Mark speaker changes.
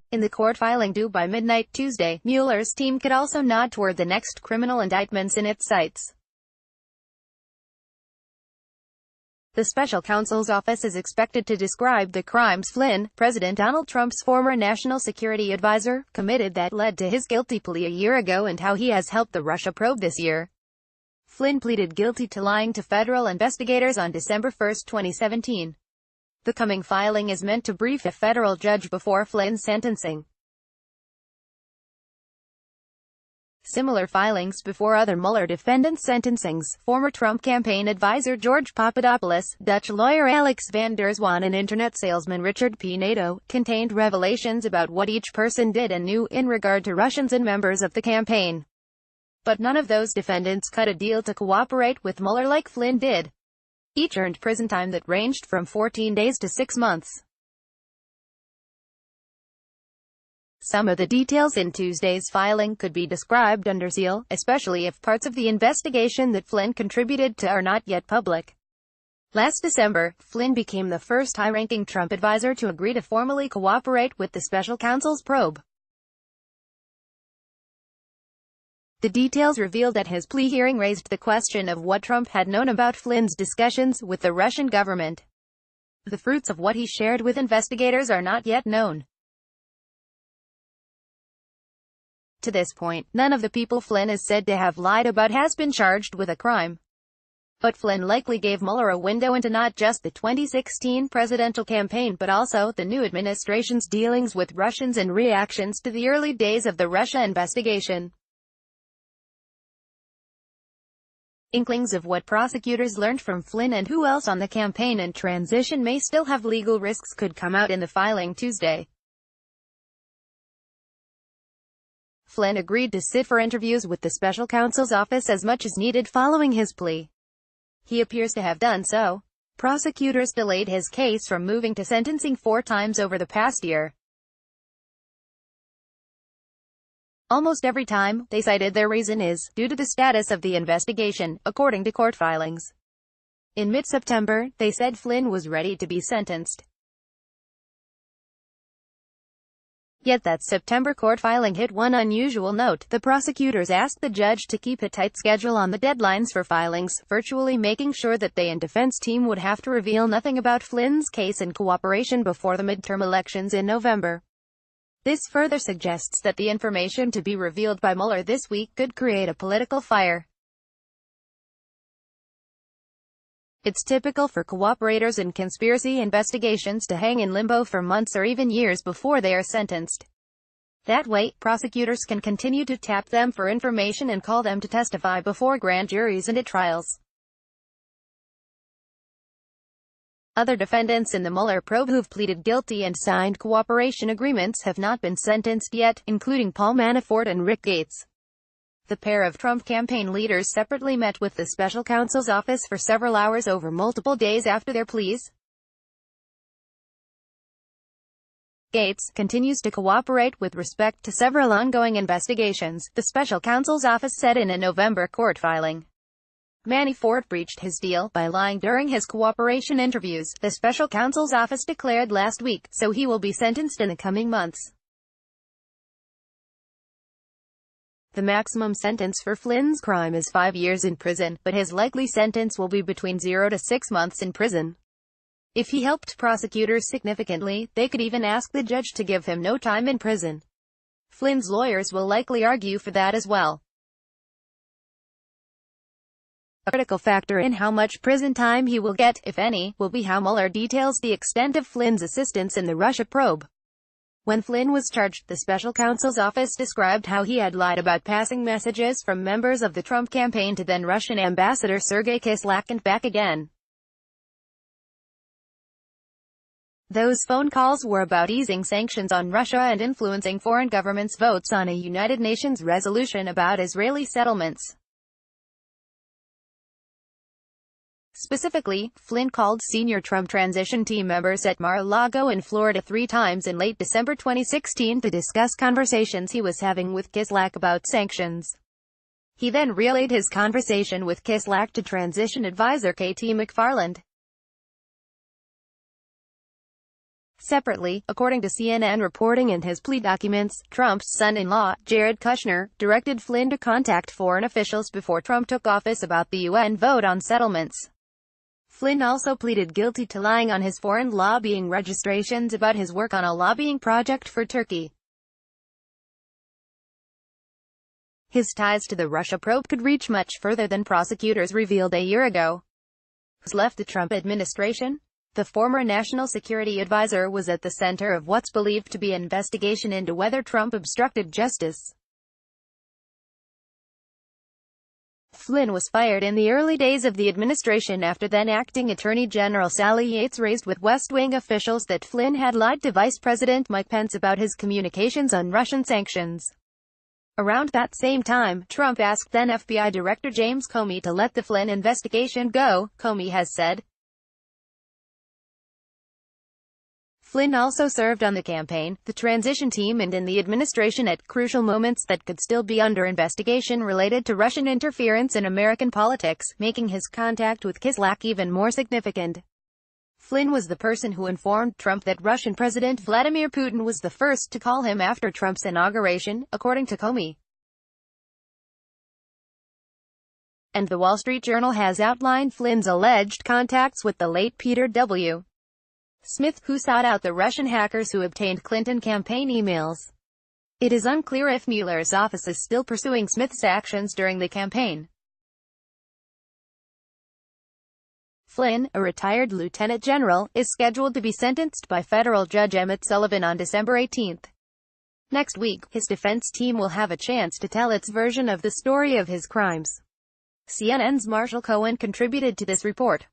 Speaker 1: In the court filing due by midnight Tuesday, Mueller's team could also nod toward the next criminal indictments in its sights. The special counsel's office is expected to describe the crimes Flynn, President Donald Trump's former national security advisor, committed that led to his guilty plea a year ago and how he has helped the Russia probe this year. Flynn pleaded guilty to lying to federal investigators on December 1, 2017. The coming filing is meant to brief a federal judge before Flynn's sentencing. Similar filings before other Mueller defendants' sentencings. Former Trump campaign advisor George Papadopoulos, Dutch lawyer Alex van der Zwaan and internet salesman Richard P. Nadeau, contained revelations about what each person did and knew in regard to Russians and members of the campaign. But none of those defendants cut a deal to cooperate with Mueller like Flynn did. Each earned prison time that ranged from 14 days to 6 months. Some of the details in Tuesday's filing could be described under seal, especially if parts of the investigation that Flynn contributed to are not yet public. Last December, Flynn became the first high-ranking Trump advisor to agree to formally cooperate with the special counsel's probe. The details revealed at his plea hearing raised the question of what Trump had known about Flynn's discussions with the Russian government. The fruits of what he shared with investigators are not yet known. To this point, none of the people Flynn is said to have lied about has been charged with a crime. But Flynn likely gave Mueller a window into not just the 2016 presidential campaign but also the new administration's dealings with Russians and reactions to the early days of the Russia investigation. Inklings of what prosecutors learned from Flynn and who else on the campaign and transition may still have legal risks could come out in the filing Tuesday. Flynn agreed to sit for interviews with the special counsel's office as much as needed following his plea. He appears to have done so. Prosecutors delayed his case from moving to sentencing 4 times over the past year. Almost every time, they cited their reason is due to the status of the investigation, according to court filings. In mid-September, they said Flynn was ready to be sentenced. Yet that September court filing hit one unusual note. The prosecutors asked the judge to keep a tight schedule on the deadlines for filings, virtually making sure that they and defense team would have to reveal nothing about Flynn's case and cooperation before the midterm elections in November. This further suggests that the information to be revealed by Mueller this week could create a political fire. It's typical for cooperators in conspiracy investigations to hang in limbo for months or even years before they are sentenced. That way, prosecutors can continue to tap them for information and call them to testify before grand juries and at trials. Other defendants in the Mueller probe who've pleaded guilty and signed cooperation agreements have not been sentenced yet, including Paul Manafort and Rick Gates. The pair of Trump campaign leaders separately met with the special counsel's office for several hours over multiple days after their pleas. Gates continues to cooperate with respect to several ongoing investigations, the special counsel's office said in a November court filing. Manafort breached his deal by lying during his cooperation interviews, the special counsel's office declared last week, so he will be sentenced in the coming months. The maximum sentence for Flynn's crime is 5 years in prison, but his likely sentence will be between 0 to 6 months in prison. If he helped prosecutors significantly, they could even ask the judge to give him no time in prison. Flynn's lawyers will likely argue for that as well. A critical factor in how much prison time he will get, if any, will be how Mueller details the extent of Flynn's assistance in the Russia probe. When Flynn was charged, the special counsel's office described how he had lied about passing messages from members of the Trump campaign to then Russian Ambassador Sergei Kislyak and back again. Those phone calls were about easing sanctions on Russia and influencing foreign governments' votes on a United Nations resolution about Israeli settlements. Specifically, Flynn called senior Trump transition team members at Mar-a-Lago in Florida 3 times in late December 2016 to discuss conversations he was having with Kislyak about sanctions. He then relayed his conversation with Kislyak to transition advisor KT McFarland. Separately, according to CNN reporting in his plea documents, Trump's son-in-law, Jared Kushner, directed Flynn to contact foreign officials before Trump took office about the UN vote on settlements. Flynn also pleaded guilty to lying on his foreign lobbying registrations about his work on a lobbying project for Turkey. His ties to the Russia probe could reach much further than prosecutors revealed a year ago. Who's left the Trump administration? The former national security advisor was at the center of what's believed to be an investigation into whether Trump obstructed justice. Flynn was fired in the early days of the administration after then-acting Attorney General Sally Yates raised with West Wing officials that Flynn had lied to Vice President Mike Pence about his communications on Russian sanctions. Around that same time, Trump asked then FBI Director James Comey to let the Flynn investigation go, Comey has said. Flynn also served on the campaign, the transition team and in the administration at crucial moments that could still be under investigation related to Russian interference in American politics, making his contact with Kislyak even more significant. Flynn was the person who informed Trump that Russian President Vladimir Putin was the first to call him after Trump's inauguration, according to Comey. And the Wall Street Journal has outlined Flynn's alleged contacts with the late Peter W. Smith, who sought out the Russian hackers who obtained Clinton campaign emails. It is unclear if Mueller's office is still pursuing Smith's actions during the campaign. Flynn, a retired lieutenant general, is scheduled to be sentenced by federal judge Emmett Sullivan on December 18. Next week, his defense team will have a chance to tell its version of the story of his crimes. CNN's Marshall Cohen contributed to this report.